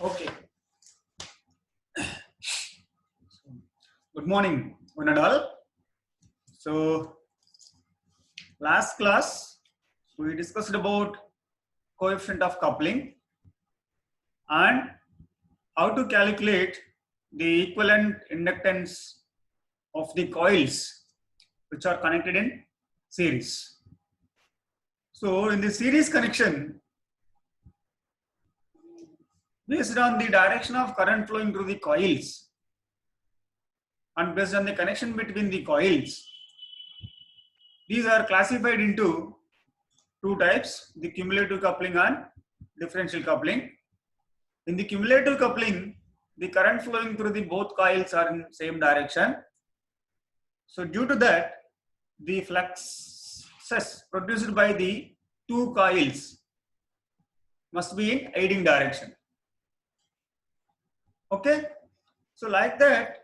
Okay. Good morning, one and all. So, last class we discussed about coefficient of coupling and how to calculate the equivalent inductance of the coils which are connected in series. So, in the series connection, based on the direction of current flowing through the coils and based on the connection between the coils, these are classified into two types, the cumulative coupling and differential coupling. In the cumulative coupling, the current flowing through the both coils are in same direction. So due to that, the fluxes produced by the two coils must be in aiding direction. Okay, so like that,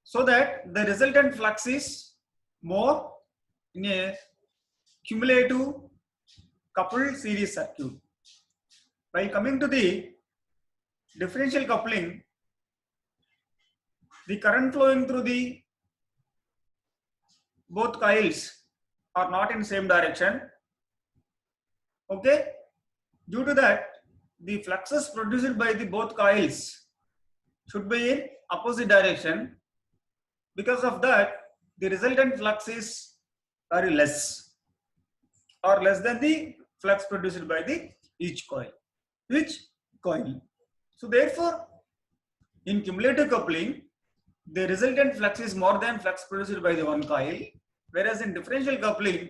so that the resultant flux is more in a cumulative coupled series circuit. While coming to the differential coupling, the current flowing through the both coils are not in same direction. Okay, due to that, the fluxes produced by the both coils should be in opposite direction. Because of that, the resultant flux is very less or less than the flux produced by the each coil. So therefore, in cumulative coupling, the resultant flux is more than flux produced by the one coil, whereas in differential coupling,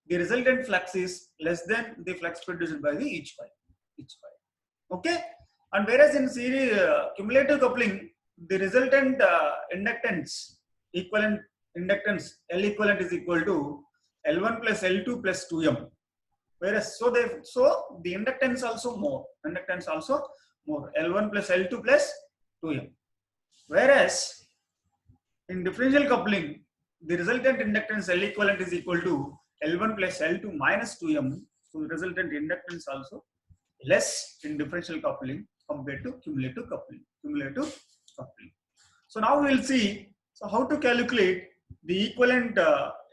the resultant flux is less than the flux produced by the each coil. Okay, and whereas in series cumulative coupling, the resultant inductance, equivalent inductance L equivalent is equal to L1 plus L2 plus 2m. Whereas so the inductance also more. L1 plus L2 plus 2m. Whereas in differential coupling, the resultant inductance L equivalent is equal to L1 plus L2 minus 2m. So the resultant inductance also less in differential coupling compared to cumulative coupling. So now we will see how to calculate the equivalent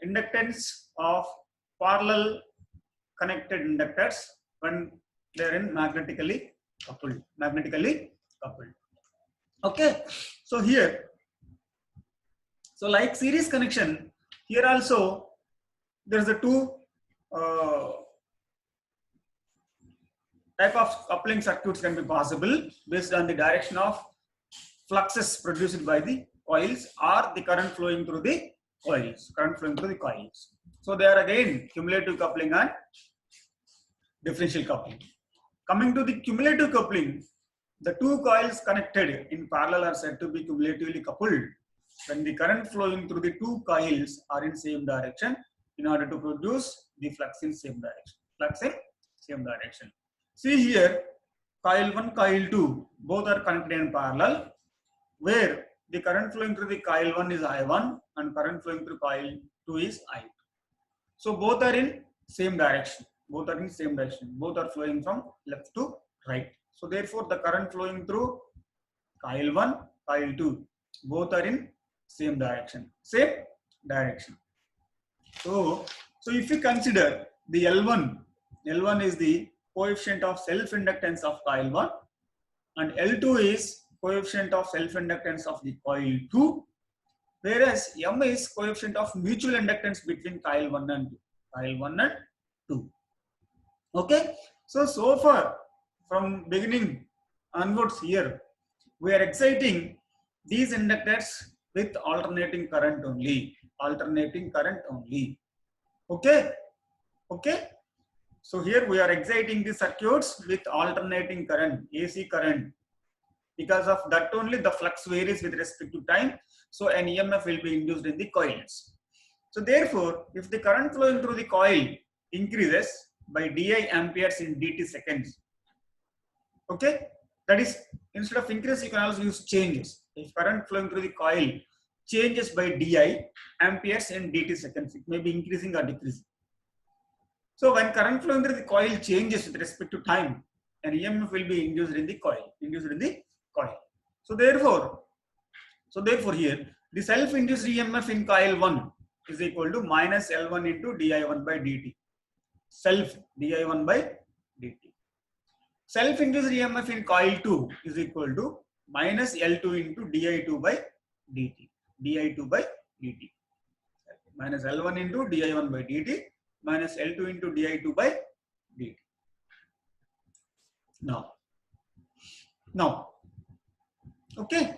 inductance of parallel connected inductors when they are in magnetically coupled. Okay, so here, so like series connection, here also there is a two type of coupling circuits can be possible based on the direction of fluxes produced by the coils or the current flowing through the coils. So they are again cumulative coupling and differential coupling. Coming to the cumulative coupling, the two coils connected in parallel are said to be cumulatively coupled when the current flowing through the two coils are in same direction in order to produce the flux in same direction. See here, coil 1, coil 2, both are connected in parallel, where the current flowing through the coil 1 is I1 and current flowing through coil 2 is I2. So both are in same direction. Both are flowing from left to right. So therefore, the current flowing through coil 1, coil 2, both are in same direction. So if you consider the L1 is the coefficient of self-inductance of coil 1 and L2 is coefficient of self-inductance of the coil 2, whereas M is coefficient of mutual inductance between coil 1 and 2. Okay, so far from beginning onwards here, we are exciting these inductors with alternating current only. Okay. So here we are exciting the circuits with alternating current, AC current. Because of that only the flux varies with respect to time. So an EMF will be induced in the coils. So therefore, if the current flowing through the coil increases by di amperes in dt seconds, okay, that is, instead of increase you can also use changes. If current flowing through the coil changes by di amperes in dt seconds, it may be increasing or decreasing. So when current flowing through the coil changes with respect to time, an EMF will be induced in the coil induced in the coil. So therefore here the self-induced EMF in coil 1 is equal to minus L1 into di1 by dt. Self di1 by dt. Self-induced EMF in coil 2 is equal to minus L2 into di2 by dt. di2 by dt. Minus L1 into di1 by dt minus L2 into di2 by dt. Now, okay.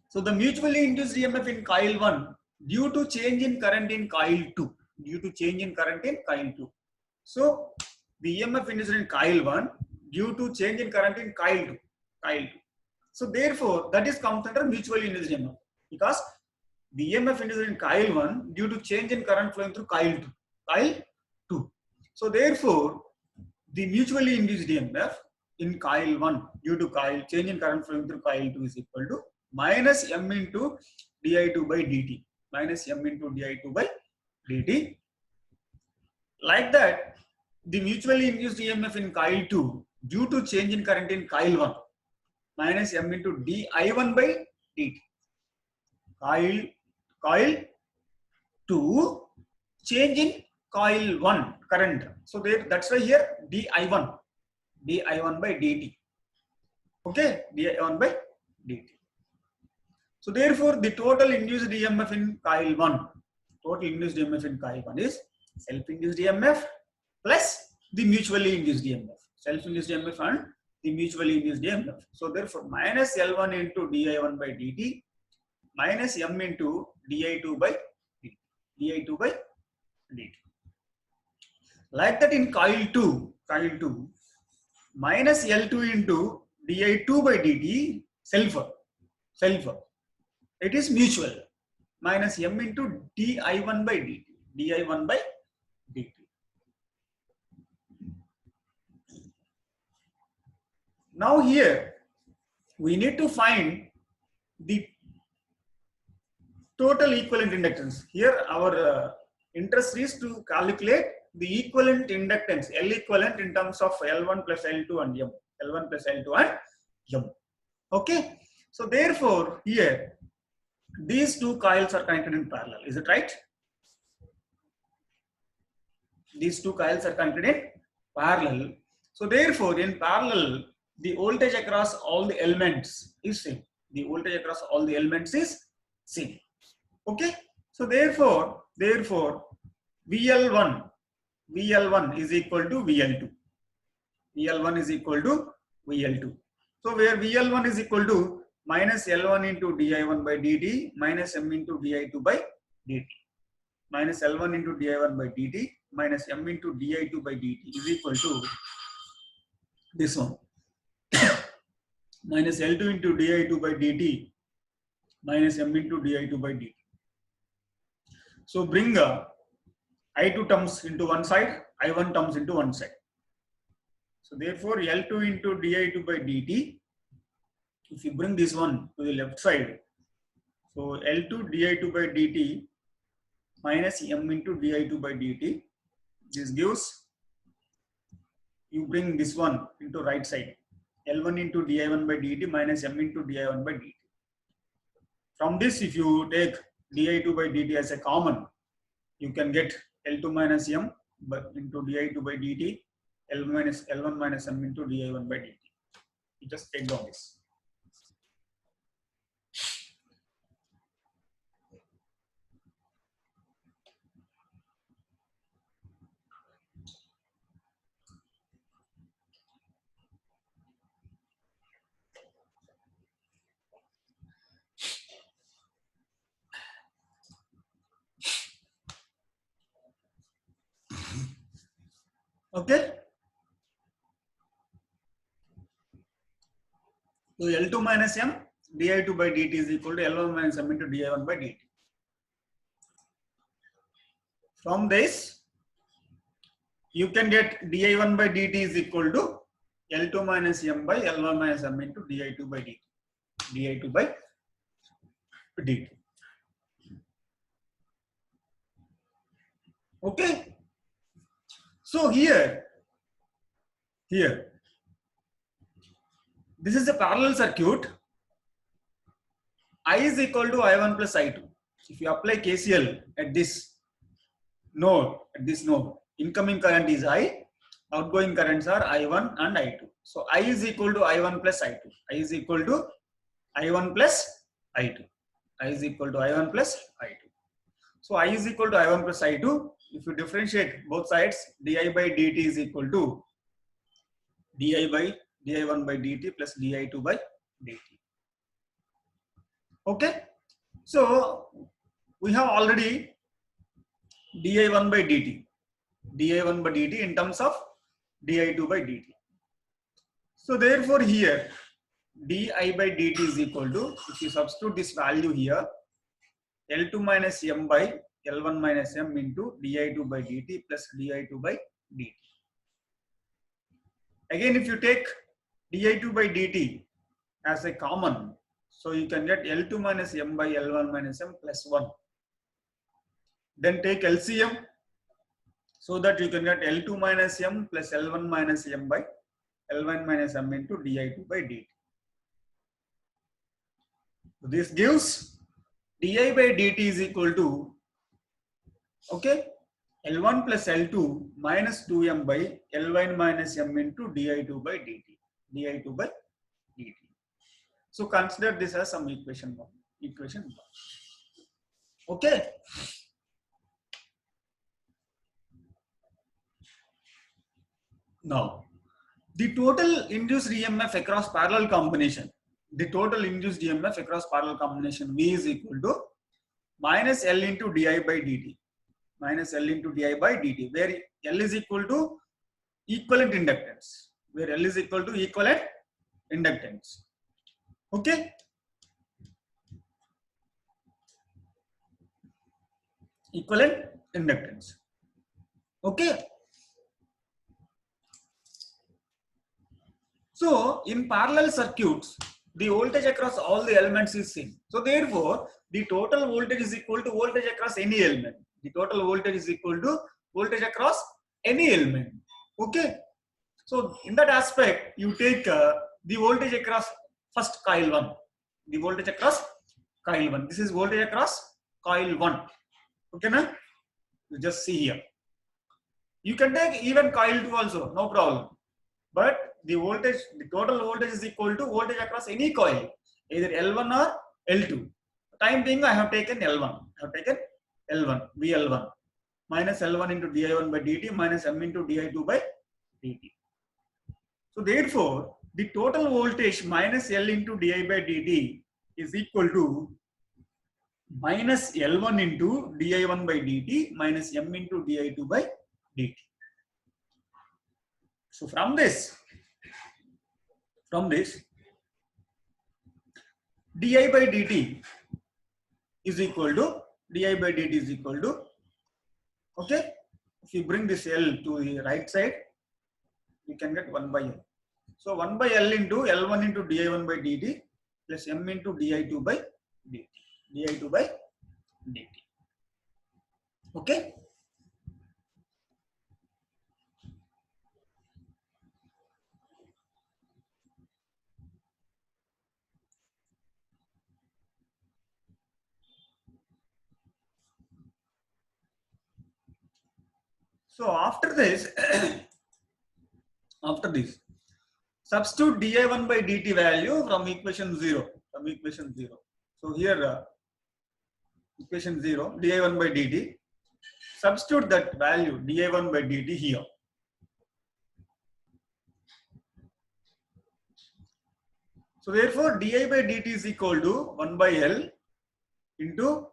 So the mutually induced EMF in coil 1 due to change in current in coil 2. Due to change in current in coil 2. So the EMF induced in coil 1 due to change in current in coil 2. Coil 2. So therefore, that is comes under mutually induced EMF because the EMF induced in coil 1 due to change in current flowing through coil 2. Coil 2. So therefore, the mutually induced EMF in coil 1 due to coil change in current flowing through coil 2 is equal to minus M into di2 by dt. Minus M into di2 by dt. Like that, the mutually induced EMF in coil 2 due to change in current in coil 1 minus M into di1 by dt. Coil 2 change in coil 1 current. So that's why here di1 by dt. Okay, di1 by dt. So therefore, the total induced EMF in coil 1, is self-induced EMF plus the mutually induced EMF. Self-induced EMF and the mutually induced EMF. So therefore, minus L1 into di1 by dt minus M into di2 by dt. Like that in coil 2, minus L2 into di2 by dt, self. It is mutual. Minus M into di1 by dt. Now here, we need to find the total equivalent inductance. Here our interest is to calculate the equivalent inductance, L equivalent in terms of L1 plus L2 and M. L1 plus L2 and M. Okay. So therefore, here, these two coils are connected in parallel. Is it right? These two coils are connected in parallel. So therefore, in parallel, the voltage across all the elements is same. The voltage across all the elements is same. Okay. So therefore, VL1 is equal to VL2. VL1 is equal to VL2. So where VL1 is equal to minus L1 into di1 by dt minus M into di2 by dt. Minus L1 into di1 by dt minus M into di2 by dt is equal to this one. Minus L2 into di2 by dt minus M into di2 by dt. So bring I2 terms into one side, I1 terms into one side. So therefore L2 into di2 by dt, if you bring this one to the left side, so L2 di2 by dt minus M into di2 by dt, this gives, you bring this one into right side, L1 into di1 by dt minus M into di1 by dt. From this, if you take di2 by dt as a common, you can get L2 minus M into di2 by dt, L1 minus M into di1 by dt. You just take down this. Okay. So L2 minus M di2 by dt is equal to L1 minus M into di1 by dt. From this, you can get di1 by dt is equal to L2 minus M by L1 minus M into di2 by dt. di2 by dt. Okay. So here, this is a parallel circuit. I is equal to I1 plus I2. If you apply KCL at this node, incoming current is I, outgoing currents are I1 and I2. So I is equal to I1 plus I2. I is equal to I1 plus I2. I is equal to I1 plus I2. So I is equal to I1 plus I2. If you differentiate both sides, di by dt is equal to di1 by dt plus di2 by dt. Okay. So we have already di1 by dt, di1 by dt in terms of di2 by dt. So therefore here di by dt is equal to, if you substitute this value here, L2 minus m by L1 minus m into di2 by dt plus di2 by dt. Again, if you take di2 by dt as a common, so you can get L2 minus m by L1 minus m plus 1. Then take LCM, so that you can get L2 minus m plus L1 minus m by L1 minus m into di2 by dt. So this gives di by dt is equal to, okay, L1 plus L2 minus 2m by L1 minus m into di2 by dt. di2 by dt. So consider this as some equation 1. Okay. Now, the total induced EMF across parallel combination, V is equal to minus L into di by dt, where L is equal to equivalent inductance, Okay. Equivalent inductance. Okay. So in parallel circuits, the voltage across all the elements is same. So therefore, the total voltage is equal to voltage across any element. Okay. So in that aspect, you take the voltage across first coil 1. This is voltage across coil 1. Okay, na? You just see here. You can take even coil 2 also, no problem. But the total voltage is equal to voltage across any coil, either L1 or L2. Time being, I have taken L1. VL1 minus L1 into di1 by dt minus m into di2 by dt. So therefore, the total voltage minus L into di by dt is equal to minus L1 into di1 by dt minus m into di2 by dt. So from this, di by dt is equal to, okay, if you bring this L to the right side, you can get 1 by L. So 1 by L into L1 into di1 by dt plus m into di2 by dt. Okay. So after this, substitute di1 by dt value from equation 0. So here, equation 0, di1 by dt. Substitute that value di1 by dt here. So therefore, di by dt is equal to 1 by L into,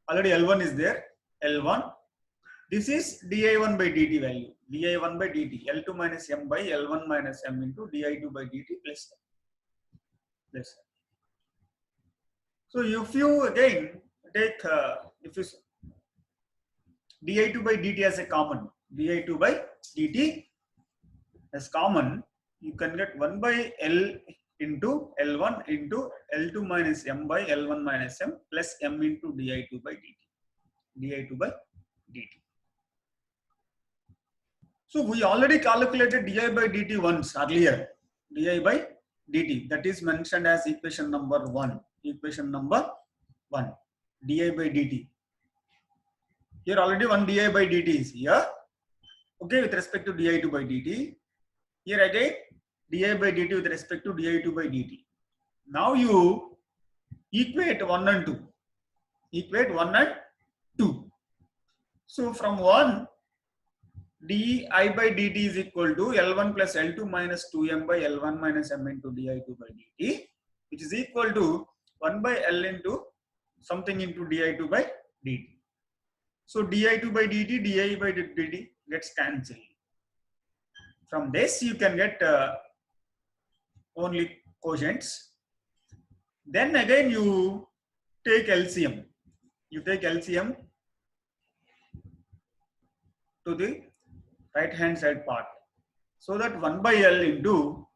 already L1 is there, L1. This is di1 by dt value, L2 minus m by L1 minus m into di2 by dt plus M. So if you again take, if you di2 by dt as a common, you can get 1 by L into L1 into L2 minus m by L1 minus m plus m into di2 by dt. So we already calculated di by dt once earlier, di by dt. That is mentioned as equation number 1. Equation number 1. Di by dt. Here already one di by dt is here. Okay, with respect to di2 by dt. Here again di by dt with respect to di2 by dt. Now you equate 1 and 2. Equate 1 and 2. So from 1, di by dt is equal to L1 plus L2 minus 2m by L1 minus m into di2 by dt, which is equal to 1 by L into something into di2 by dt. So di2 by dt, di by dt gets cancelled. From this you can get only quotients. Then again you take LCM. You take LCM to the right hand side part. So that 1 by L into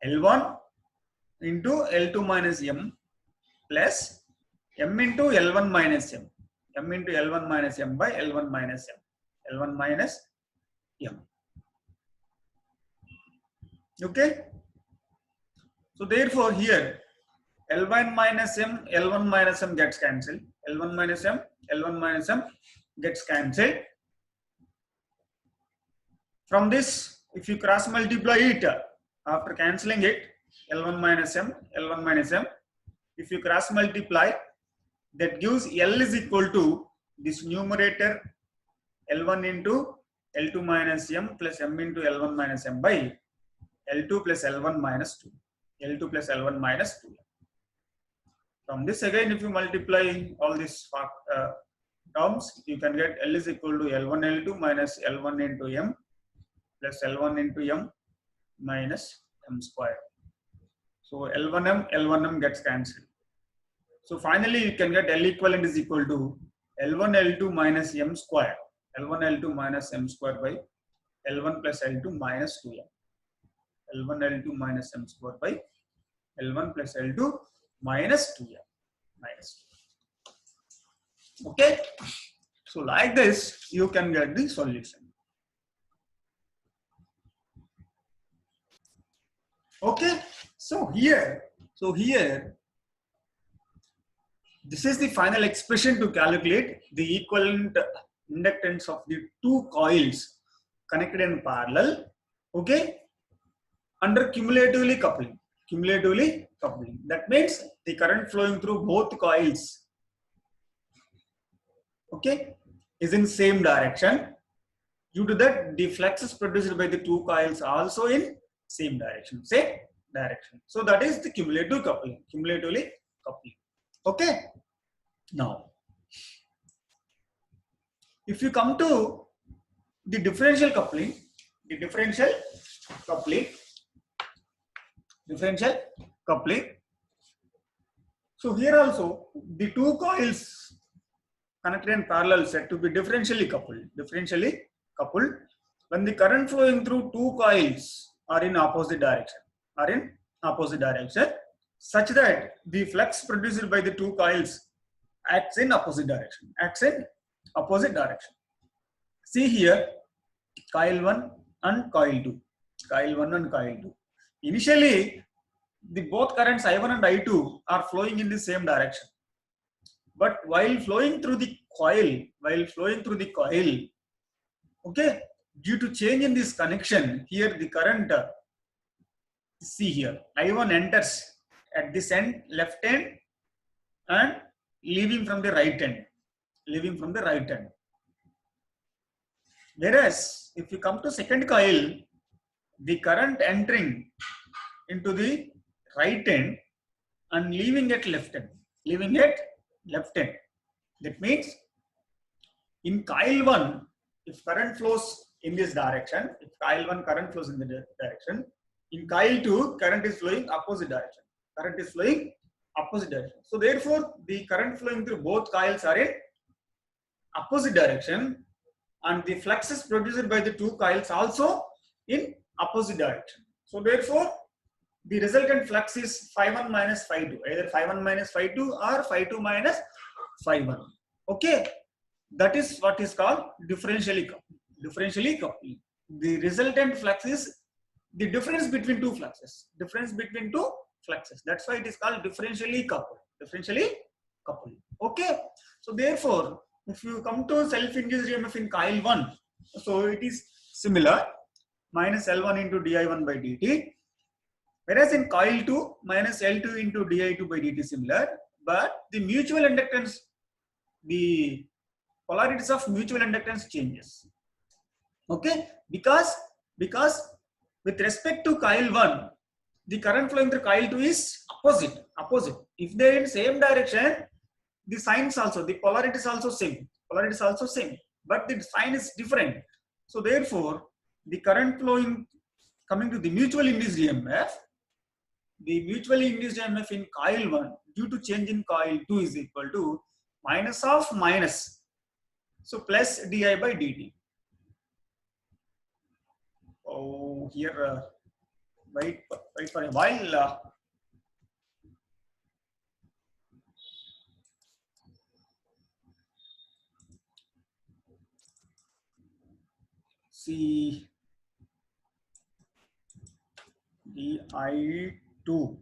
L1 into L2 minus m plus m into L1 minus m. M into L1 minus m by L1 minus m. L1 minus m. Okay. So therefore here L1 minus m, L1 minus m gets cancelled. L1 minus m, L1 minus m gets cancelled. From this, if you cross multiply it, after cancelling it, L1 minus m, L1 minus m, if you cross multiply, that gives L is equal to this numerator L1 into L2 minus m plus m into L1 minus m by L2 plus L1 minus 2. L2 plus L1 minus 2. From this again, if you multiply all these terms, you can get L is equal to L1 L2 minus L1 into m plus L1 into m minus m square. So L1m gets cancelled. So finally you can get L equivalent is equal to L1 L2 minus m square. L1 L2 minus m square by L1 plus L2 minus 2m. L1 L2 minus m square by L1 plus L2 minus 2m minus 2. Okay. So like this you can get the solution. Okay. So here this is the final expression to calculate the equivalent inductance of the two coils connected in parallel. Okay. Under cumulatively coupling. Cumulatively coupling. That means the current flowing through both coils, okay, is in same direction. Due to that, the fluxes produced by the two coils are also in same direction. So that is the cumulative coupling. Cumulatively coupling. Okay. Now, if you come to the differential coupling, So here also the two coils connected in parallel said to be differentially coupled. When the current flowing through two coils are in opposite direction, such that the flux produced by the two coils acts in opposite direction. See here, coil 1 and coil 2. Initially, the both currents I1 and I2 are flowing in the same direction. But while flowing through the coil, okay, due to change in this connection, here the current, see here, I1 enters at this end, left end, and leaving from the right end. Whereas, if you come to second coil, the current entering into the right end and leaving at left end. That means in coil 1, if current flows in this direction, in coil 2, current is flowing opposite direction. So therefore, the current flowing through both coils are in opposite direction, and the fluxes produced by the two coils also in opposite direction. So therefore, the resultant flux is phi1 minus phi2, either phi1 minus phi2 or phi2 minus phi1. Okay, that is what is called differentially coupling. The resultant flux is the difference between two fluxes. Difference between two fluxes. That's why it is called differentially coupled. Differentially coupled. Okay. So therefore, if you come to self-induced EMF in coil 1, so it is similar, minus L1 into di1 by dt. Whereas in coil 2, minus L2 into di2 by dt similar, but the mutual inductance, the polarities of mutual inductance changes. Okay, because with respect to coil 1, the current flowing through coil 2 is opposite. If they are in same direction, the signs also, the polarity is also same. But the sign is different. So therefore, the current flowing coming to the mutually induced EMF, the mutually induced EMF in coil 1 due to change in coil 2 is equal to minus of minus. So plus di by dt. Oh, here, wait for a while. See di2.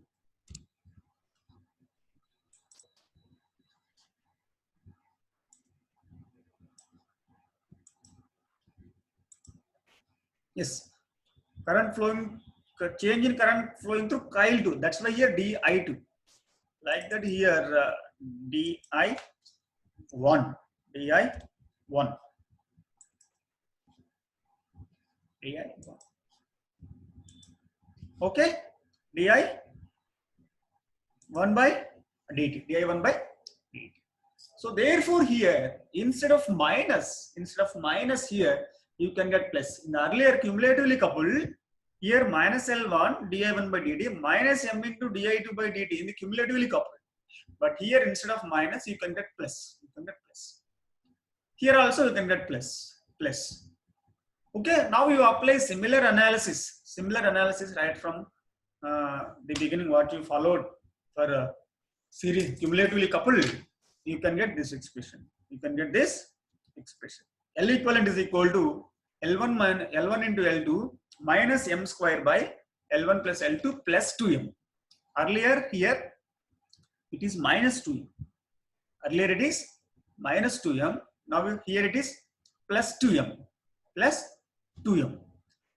Yes, current flowing, change in current flowing through coil 2. That's why here di2. Like that here di1. Okay, di1 by dt. di1 by dt. So therefore here instead of minus here you can get plus. In the earlier cumulatively coupled, here minus L1 di1 by dt minus m into di2 by dt in the cumulatively coupled. But here instead of minus you can get plus. Here also you can get plus. Okay, now you apply similar analysis right from the beginning what you followed for series cumulatively coupled. You can get this expression. L equivalent is equal to L1 into L2 minus m square by L1 plus L2 plus 2m. Earlier here it is minus 2m. Now here it is plus 2m.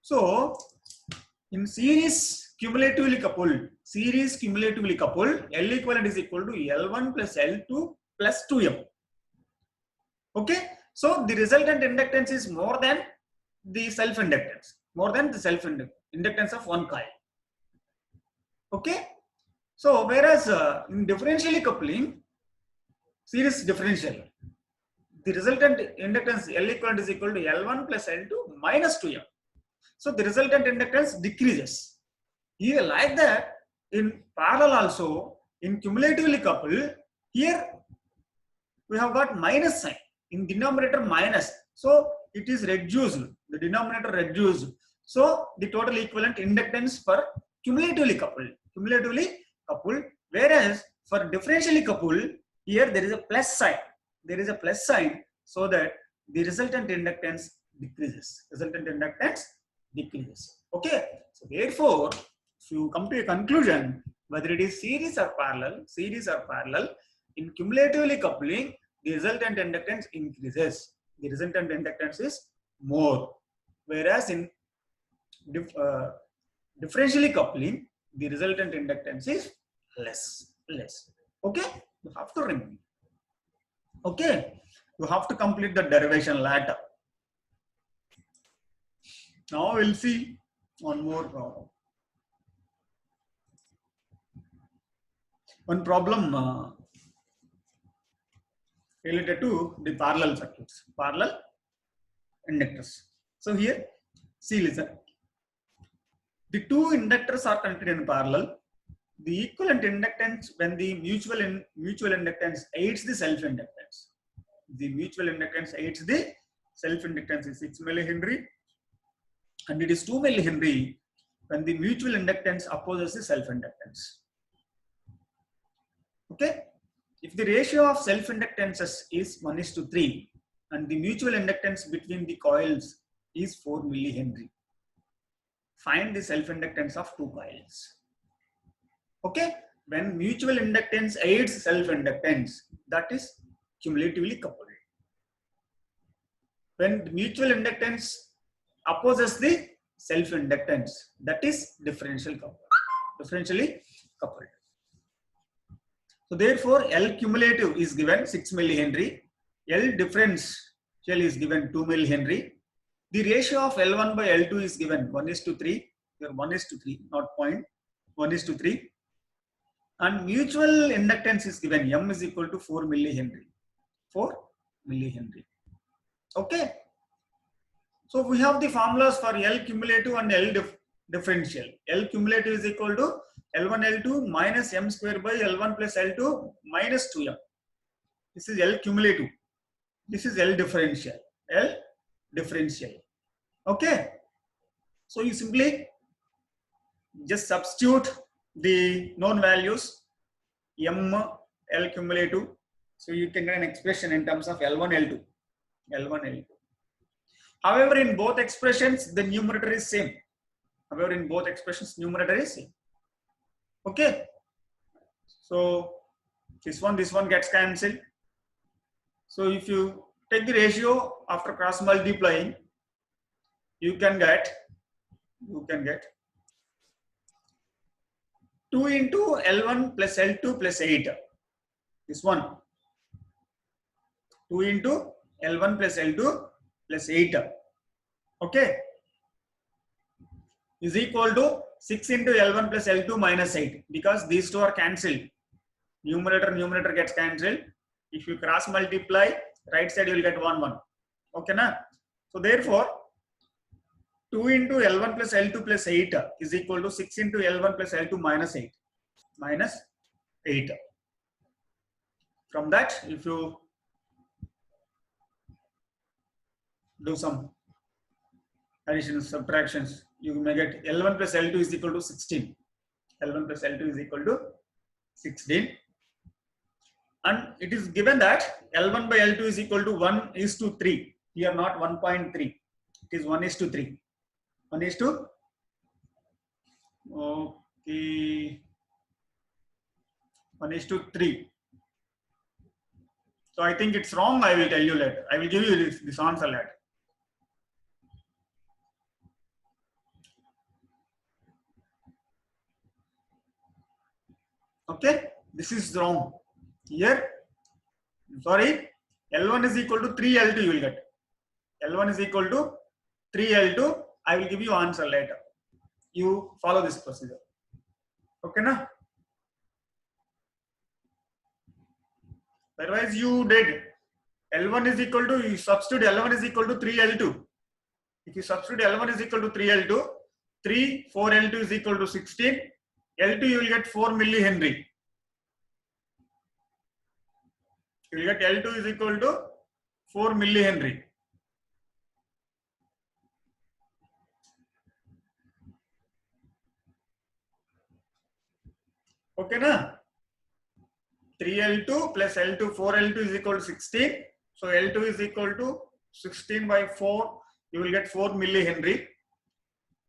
So in series cumulatively coupled, L equivalent is equal to L1 plus L2 plus 2m. Okay, so the resultant inductance is more than the self-inductance, inductance of one coil. Okay, so whereas in differentially coupling, series differential, the resultant inductance L equivalent is equal to L1 plus L2 minus 2m. So the resultant inductance decreases. Here like that, in parallel also, in cumulatively coupled, here we have got minus sign. In denominator minus. So it is reduced. The denominator reduced. So the total equivalent inductance for cumulatively coupled. Whereas for differentially coupled, here there is a plus sign. So that the resultant inductance decreases. Okay. So therefore, if you come to a conclusion, whether it is series or parallel, in cumulatively coupling, the resultant inductance increases. The resultant inductance is more. Whereas in differentially coupling, the resultant inductance is less. Okay, you have to remember. Okay, you have to complete the derivation later. Now we'll see one more problem. One problem related to the parallel circuits, parallel inductors. So here, see, listen. The two inductors are connected in parallel. The equivalent inductance when the mutual inductance aids the self-inductance. The mutual inductance aids the self-inductance is 6 millihenry and it is 2 millihenry when the mutual inductance opposes the self-inductance. Okay. If the ratio of self-inductances is 1:3 and the mutual inductance between the coils is 4 millihenry. find the self-inductance of two coils. Okay, when mutual inductance aids self-inductance, that is cumulatively coupled. When the mutual inductance opposes the self-inductance, that is differentially coupled. So therefore, L cumulative is given 6 millihenry, L differential is given 2 millihenry. The ratio of L1 by L2 is given 1:3. Here 1:3, not 1:3. And mutual inductance is given M is equal to 4 millihenry. 4 millihenry. Okay. So we have the formulas for L cumulative and L differential. L cumulative is equal to L1 L2 minus M square by L1 plus L2 minus 2M. This is L cumulative. This is L differential. L differential. Okay. So you simply just substitute the known values M, L cumulative. So you can get an expression in terms of L1 L2. L1 L2. However, in both expressions, the numerator is same. Okay. So this one gets cancelled. So if you take the ratio after cross multiplying, you can get 2 into L1 plus L2 plus 8. This one. 2 into L1 plus L2 plus 8. Okay. Is equal to 6 into L1 plus L2 minus 8, because these two are cancelled. Numerator gets cancelled. If you cross multiply, right side you will get 1 1. Okay na? So therefore 2 into L1 plus L2 plus 8 is equal to 6 into L1 plus L2 minus 8. From that, if you do some additions, subtractions, you may get L1 plus L2 is equal to 16. L1 plus L2 is equal to 16. And it is given that L1 by L2 is equal to 1:3. Here not 1.3. It is 1:3. 1:3. Okay. 1:3. So I think it's wrong. I will tell you later. I will give you this answer later. Okay. This is wrong. Here, sorry, L1 is equal to 3L2 you will get. L1 is equal to 3L2. I will give you answer later. You follow this procedure. Okay na? Otherwise you did L1 is equal to, you substitute L1 is equal to 3L2. If you substitute L1 is equal to 3L2, 4L2 is equal to 16. L2 you will get 4 millihenry. You will get L2 is equal to 4 millihenry. Okay na? 3L2 plus L2, 4L2 is equal to 16. So L2 is equal to 16 by 4. You will get 4 millihenry.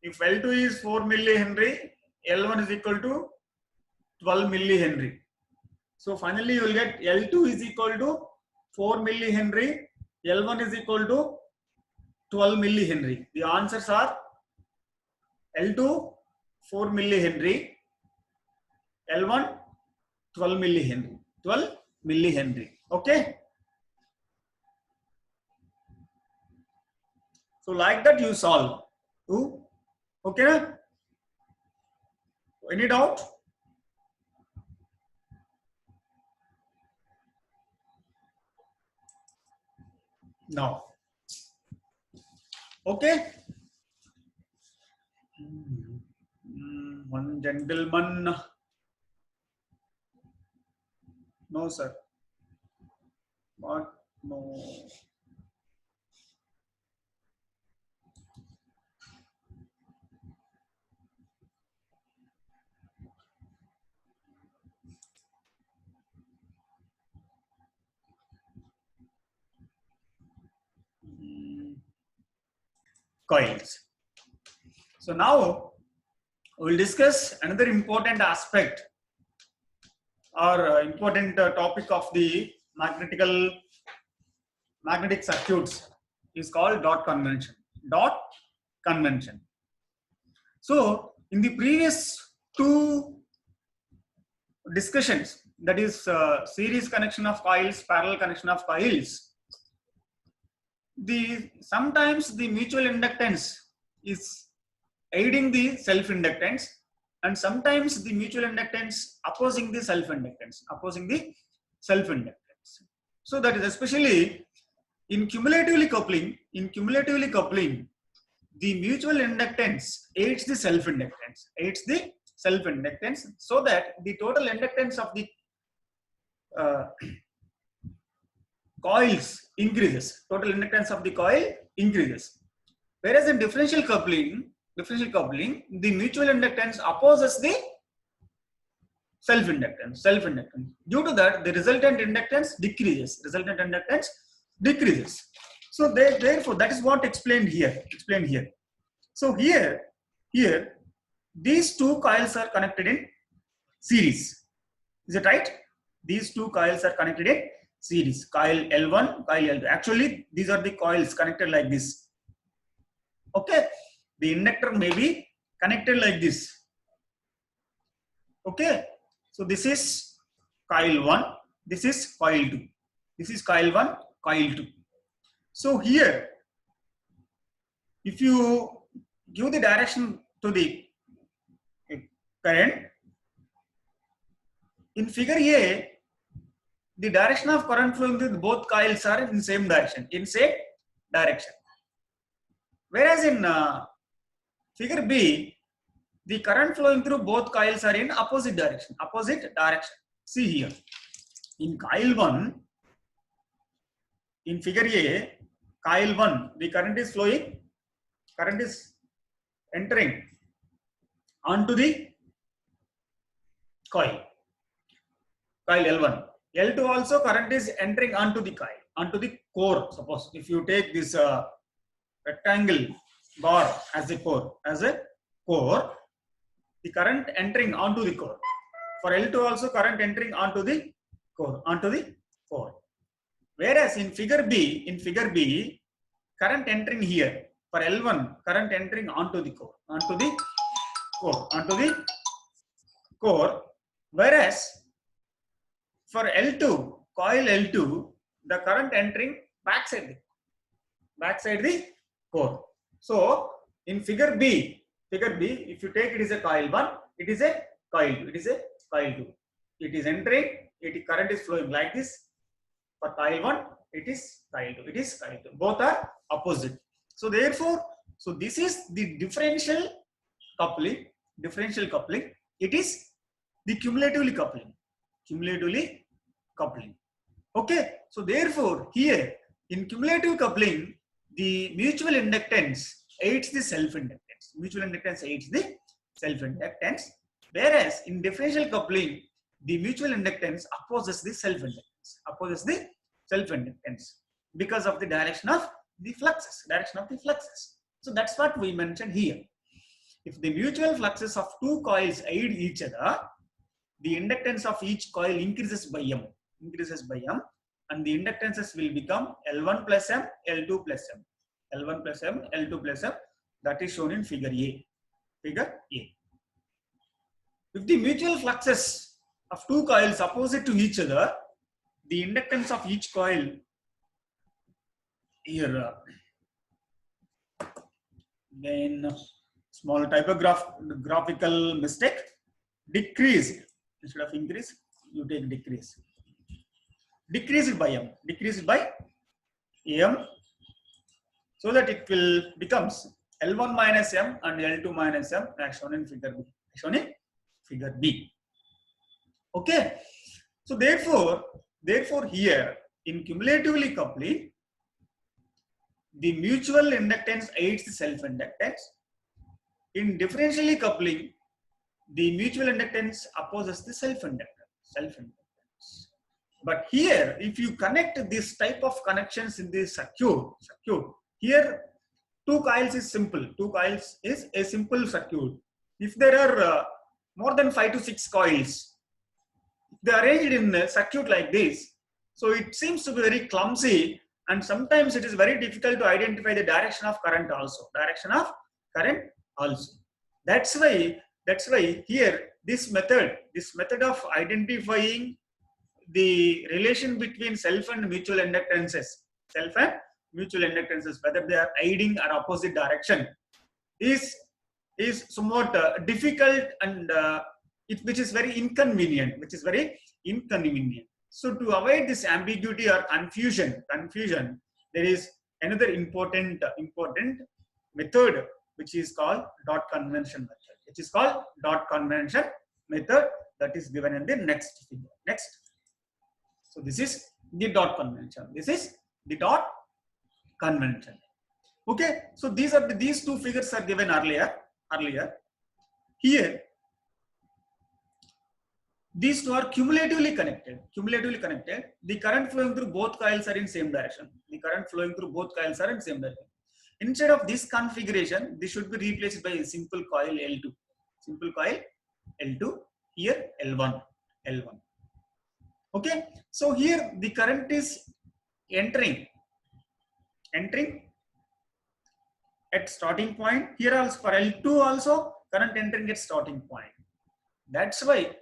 If L2 is 4 millihenry, L1 is equal to 12 millihenry. So finally you will get L2 is equal to 4 millihenry, L1 is equal to 12 millihenry. The answers are L2 4 millihenry, L1 12 millihenry. 12 millihenry. Okay. So like that you solve. Okay. Any doubt? No. Okay. One gentleman. No, sir. What? No. Coils. So now we'll discuss another important aspect or important topic of the magnetic circuits is called dot convention. Dot convention. So in the previous two discussions, that is series connection of coils, parallel connection of coils, sometimes the mutual inductance is aiding the self inductance, and sometimes the mutual inductance opposing the self inductance, So that is especially in cumulatively coupling, the mutual inductance aids the self inductance, so that the total inductance of the coils increases. Whereas in differential coupling, the mutual inductance opposes the self inductance. Due to that, the resultant inductance decreases. So therefore, that is what explained here. So here, these two coils are connected in series. Is it right? These two coils are connected in series. Coil L1, coil L2. Actually, these are the coils connected like this. Okay. The inductor may be connected like this. Okay. So this is coil 1. This is coil 2. This is coil 1, coil 2. So here, if you give the direction to the current, in figure A, the direction of current flowing through both coils are in same direction. Whereas in figure B, the current flowing through both coils are in opposite direction. See here, in coil 1, in figure A, coil 1, the current is entering onto the coil L1. L2 also current is entering onto the core. Suppose if you take this rectangle bar as a core, the current entering onto the core. For L2 also current entering onto the core. Whereas in figure B, current entering here. For L1, current entering onto the core. Whereas for L2, coil L2, the current entering backside the core. So in figure B, if you take it is a coil 1, it is a coil 2. It is entering, current is flowing like this. For coil 1, it is coil 2. Both are opposite. So therefore, this is the differential coupling. It is the cumulatively coupling. Okay. So therefore, here in cumulative coupling, the mutual inductance aids the self inductance. Whereas in differential coupling, the mutual inductance opposes the self inductance. Because of the direction of the fluxes. So that's what we mentioned here. If the mutual fluxes of two coils aid each other, the inductance of each coil increases by M, and the inductances will become L1 plus M, L2 plus M. That is shown in figure A. If the mutual fluxes of two coils opposite to each other, the inductance of each coil here, again small typographical mistake, decrease instead of increase, you take decrease. Decrease it by M, so that it will becomes L1 minus M and L2 minus M, as shown in figure B. Okay. So therefore here in cumulatively coupling, the mutual inductance aids the self inductance. In differentially coupling, the mutual inductance opposes the self inductance. But here, if you connect this type of connections in the circuit, here two coils is simple. Two coils is a simple circuit. If there are more than 5 to 6 coils, they are arranged in a circuit like this, so it seems to be very clumsy, and sometimes it is very difficult to identify the direction of current also. That's why here this method of identifying the relation between self and mutual inductances, whether they are aiding or opposite direction, is somewhat difficult, and which is very inconvenient. So to avoid this ambiguity or confusion, there is another important method, which is called dot convention method. That is given in the next figure. Next. So this is the dot convention. Okay. So these two figures are given earlier. Here, these two are cumulatively connected. The current flowing through both coils are in same direction. Instead of this configuration, this should be replaced by a simple coil L2. Here L1. Okay. So here the current is entering at starting point. Here also for L2 also current entering at starting point. That's why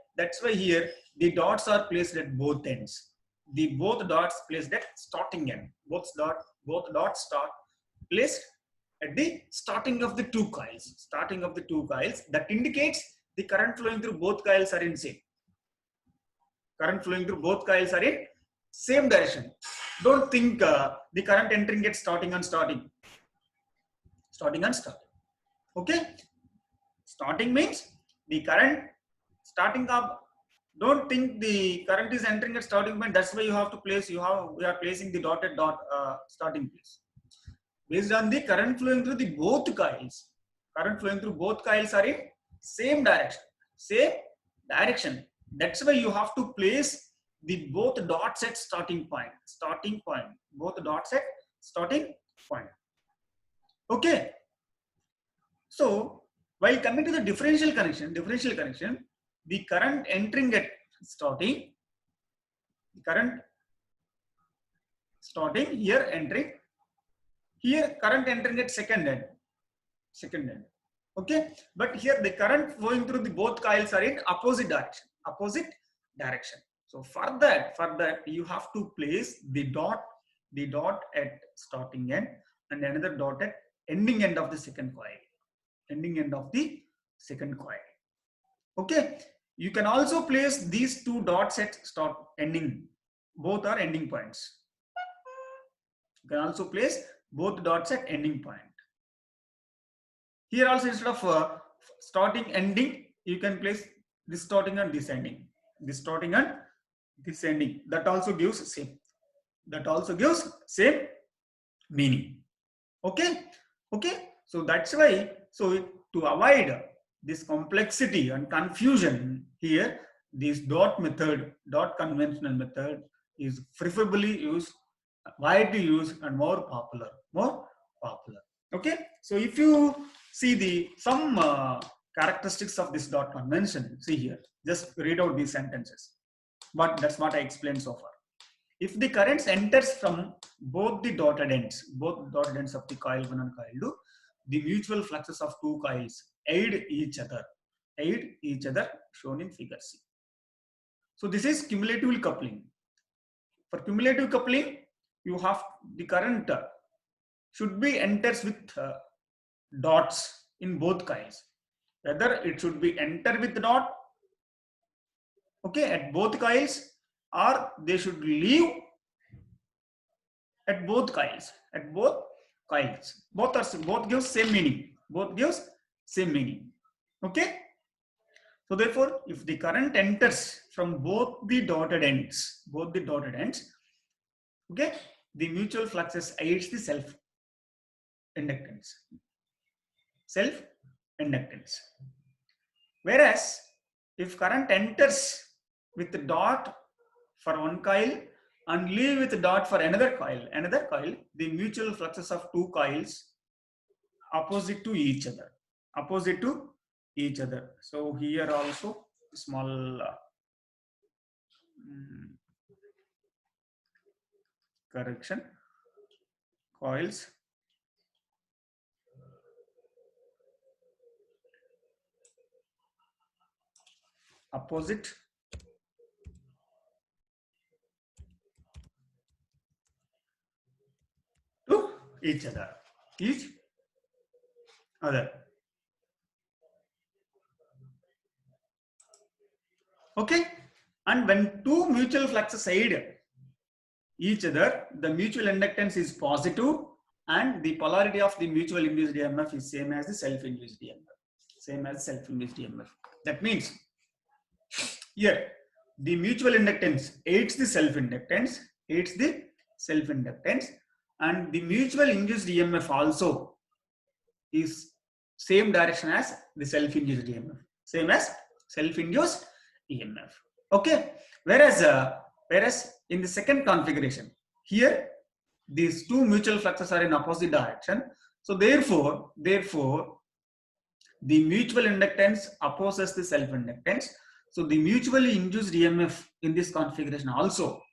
here the dots are placed at both ends. Both dots placed at starting end. Both dots placed at the starting of the two coils. That indicates the current flowing through both coils are in same. Same direction. Don't think the current entering at starting. Okay. Starting means the current starting up. Don't think the current is entering at starting point. That's why you have to place. We are placing the dotted starting place. Based on the current flowing through the both coils. Are in same direction. That's why you have to place the both dots at starting point. Both dots at starting point. Okay. So while coming to the differential connection, the current entering at starting, here entering, here current entering at second end. Okay, but here the current flowing through the both coils are in opposite direction. So for that you have to place the dot at starting end and another dot at ending end of the second coil. Okay, you can also place these two dots at ending. Both are ending points. You can also place both dots at ending point. Here also, instead of starting ending, you can place this starting and this ending. That also gives same meaning. Okay. So that's why. So to avoid this complexity and confusion here, this dot conventional method is preferably used, widely used, and more popular. Okay. So if you see some characteristics of this dot convention, see here. Just read out these sentences. But that's what I explained so far. If the currents enters from both the dotted ends of the coil 1 and coil 2, the mutual fluxes of two coils aid each other, shown in figure C. So this is cumulative coupling. For cumulative coupling, you have the current should be enters with dots in both coils. Whether it should be enter with dot, okay, at both coils, or they should leave at both coils. Both gives same meaning. Okay. So therefore, if the current enters from both the dotted ends, okay, the mutual fluxes aids the self inductance. Whereas if current enters with the dot for one coil and leave with the dot for another coil, the mutual fluxes of two coils opposite to each other, opposite to each other. So here also small correction, coils opposite to each other, each other. Okay, and when two mutual fluxes side each other, the mutual inductance is positive and the polarity of the mutual induced EMF is same as the self-induced EMF. Same as self-induced EMF. That means here the mutual inductance aids the self-inductance, and the mutual induced EMF also is same direction as the self-induced EMF. Same as self-induced EMF. Okay. Whereas in the second configuration, here these two mutual fluxes are in opposite direction. So therefore, the mutual inductance opposes the self-inductance. So the mutually induced EMF in this configuration also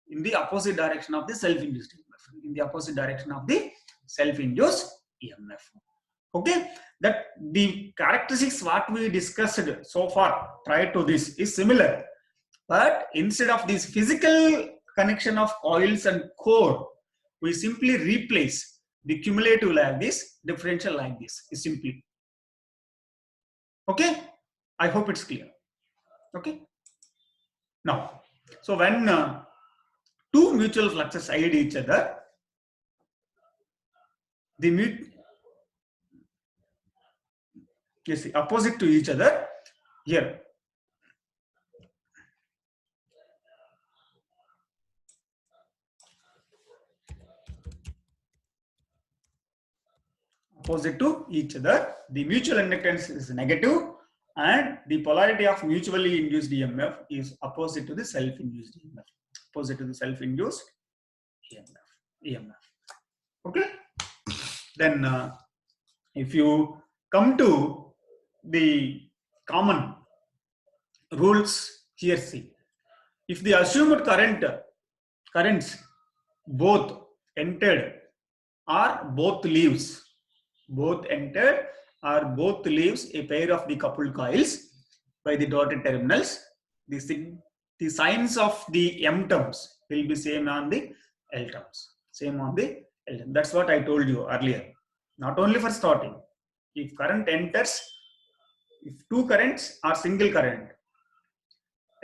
in the opposite direction of the self-induced EMF. In the opposite direction of the self-induced EMF. Okay, that the characteristics what we discussed so far prior to this is similar, but instead of this physical connection of coils and core, we simply replace the cumulative like this, differential like this, is simply. Okay, I hope it's clear. Okay, now, so when two mutual fluxes side each other, the opposite to each other, here opposite to each other, the mutual inductance is negative and the polarity of mutually induced EMF is opposite to the self-induced EMF. Opposite to the self-induced EMF. Okay. Then if you come to the common rules here, see, if the assumed currents both entered or both leaves a pair of the coupled coils by the dotted terminals, the signs of the M terms will be same on the L terms. Same on the L terms. That's what I told you earlier. Not only for starting. If current enters, if two currents or single current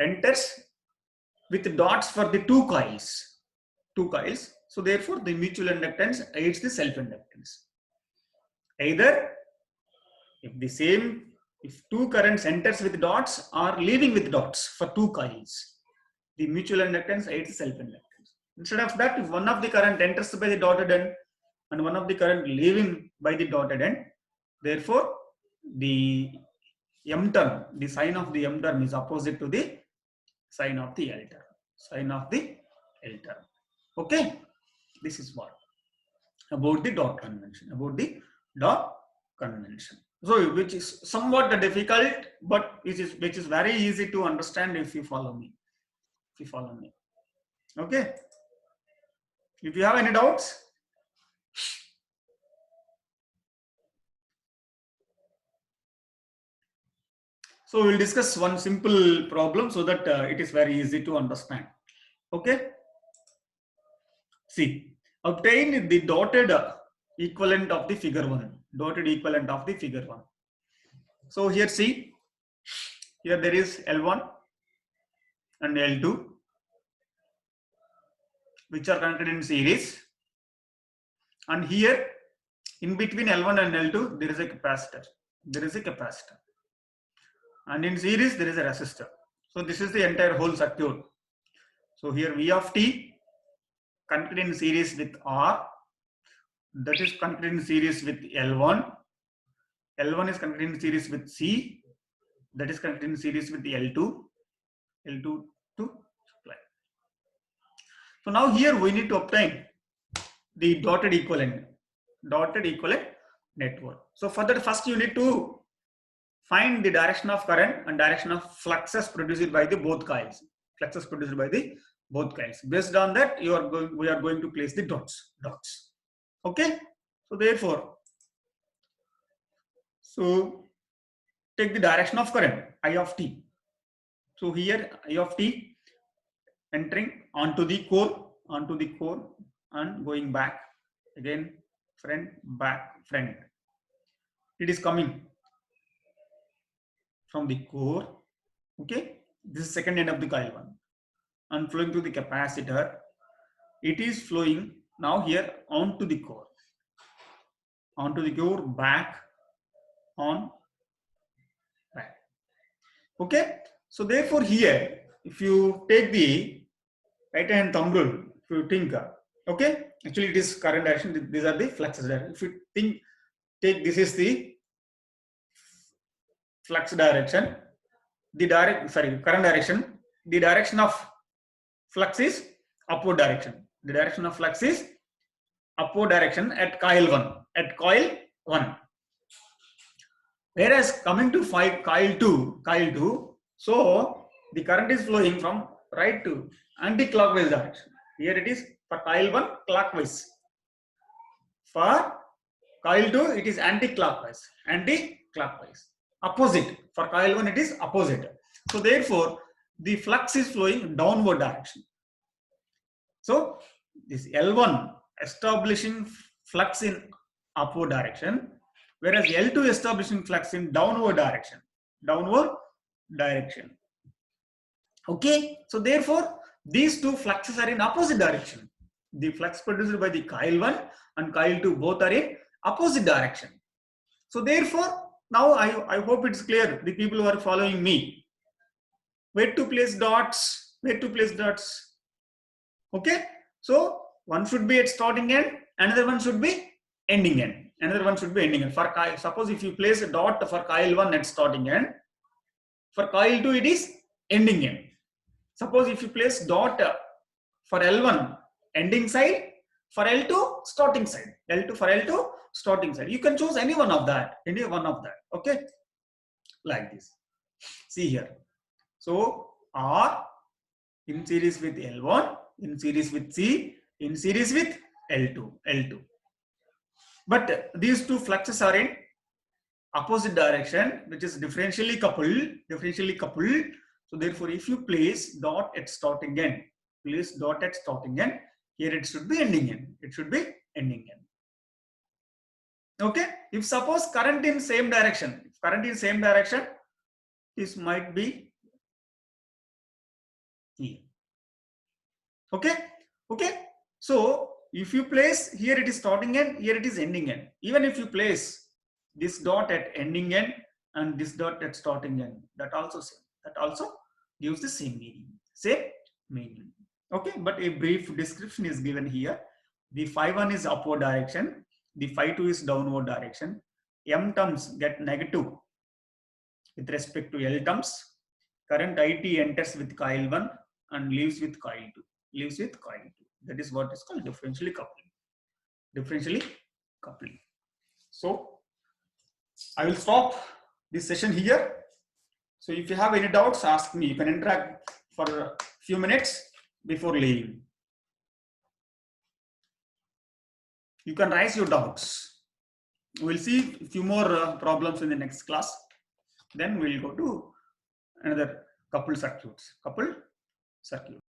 enters with dots for the two coils. So therefore, the mutual inductance aids the self-inductance. Either if two currents enters with dots or leaving with dots for two coils, the mutual inductance aids the self-inductance. Instead of that, if one of the current enters by the dotted end and one of the current leaving by the dotted end, therefore the M term, the sign of the M term is opposite to the sign of the L term. Okay, this is what about the dot convention. So which is somewhat difficult, but which is very easy to understand if you follow me. Okay. If you have any doubts, so we'll discuss one simple problem so that it is very easy to understand. Okay. See, obtain the dotted equivalent of the figure 1. So here see, here there is L1 and L2 which are connected in series, and here in between L1 and L2 there is a capacitor. And in series there is a resistor. So this is the entire whole circuit. So here V of t connected in series with R, that is connected in series with L1. L1 is connected in series with C, that is connected in series with the L2 to supply. So now here we need to obtain the dotted equivalent. dotted equivalent network. So for that, first you need to find the direction of current and direction of fluxes produced by the both coils. Fluxes produced by the both coils. Based on that, we are going to place the dots. Okay. So therefore, so take the direction of current I of t. So here I of t entering onto the core and going back again, front, back, front. It is coming from the core. Okay, this is second end of the coil 1 and flowing to the capacitor. It is flowing now here onto the core, back on back. Okay, so therefore here if you take the right hand thumb rule, if you think, okay, actually it is current direction, these are the fluxes direction. If you think, take this is the flux direction, current direction, the direction of flux is upward direction. The direction of flux is upward direction at coil 1. Whereas coming to coil 2, so the current is flowing from right to anti-clockwise direction. Here it is for coil 1 clockwise. For coil 2 it is anti-clockwise. Opposite. For coil 1 it is opposite. So therefore the flux is flowing downward direction. So this L1 establishing flux in upward direction, whereas L2 establishing flux in downward direction. Okay, so therefore these two fluxes are in opposite direction. The flux produced by the coil 1 and coil 2 both are in opposite direction. So therefore now I hope it's clear, the people who are following me, where to place dots. Okay, so one should be at starting end, another one should be ending end. For coil, suppose if you place a dot for coil 1 at starting end, for coil 2 it is ending end. Suppose if you place dot for L1 ending side, for L2 starting side. You can choose any one of that. Okay, like this. See here. So R in series with L1, in series with C, in series with L2. But these two fluxes are in opposite direction, which is differentially coupled. So therefore, if you place dot at starting end, here it should be ending end. Okay. If suppose current in same direction, this might be here. Okay. So if you place here it is starting end, here it is ending end. Even if you place this dot at ending end and this dot at starting end, that also gives the same meaning. Okay, but a brief description is given here. The phi 1 is upward direction, the phi 2 is downward direction. M terms get negative with respect to L terms. Current IT enters with coil 1 and leaves with coil 2. That is what is called differentially coupling. So I will stop this session here. So if you have any doubts, ask me. You can interact for a few minutes before leaving. You can raise your doubts. We'll see a few more problems in the next class. Then we'll go to another coupled circuits.